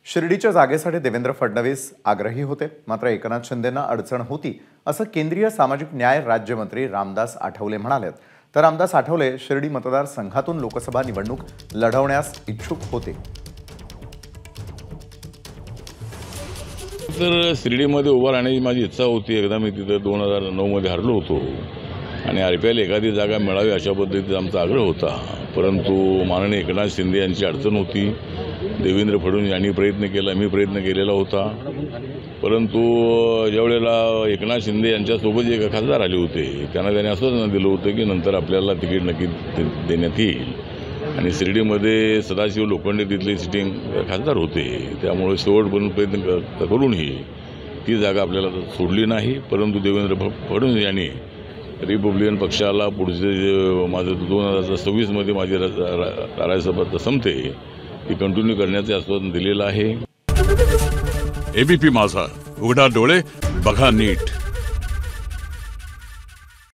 शिर्डीच्या जागेसाठी देवेंद्र फडणवीस आग्रही होते, मात्र एकनाथ शिंदेंना अडचण होती असं केंद्रीय सामाजिक न्याय राज्यमंत्री रामदास आठवले म्हणाले। तर रामदास आठवले शिर्डी मतदारसंघातून लोकसभा निवडणूक लढवण्यास इच्छुक होते। तर शिर्डीमध्ये उभा राहण्याची माझी इच्छा होती। एकदा मी तिथे 2009 मध्ये हरलो होतो आणि RPL एखादी जागा मिळावी अशा पद्धतीचा आमचा आग्रह होता, परंतु माननीय एकनाथ शिंदे यांची अडचण होती। देवेंद्र फडणवीस यांनी प्रयत्न केला, मी प्रयत्न केलेला होता, परंतु ज्यावेळेला एकनाथ शिंदे यांच्यासोबत जे खासदार आले होते त्यांनी आश्वासन दिलं होतं की नंतर आपल्याला तिकीट नक्की देण्यात येईल आणि शिर्डीमध्ये सदाशिव लोखंडे तिथले सिटिंग खासदार होते, त्यामुळे शेवटपर्यंत प्रयत्न करूनही ती जागा आपल्याला सोडली नाही। परंतु देवेंद्र फडणवीस यांनी रिपब्लिकन पक्षाला पुढचे जे माझं 2026 मध्ये माझी राज्यसभा संपते ती कंटिन्यू करण्याचे आश्वासन दिलेलं आहे। ABP माझा, उघडा डोळे बघा नीट।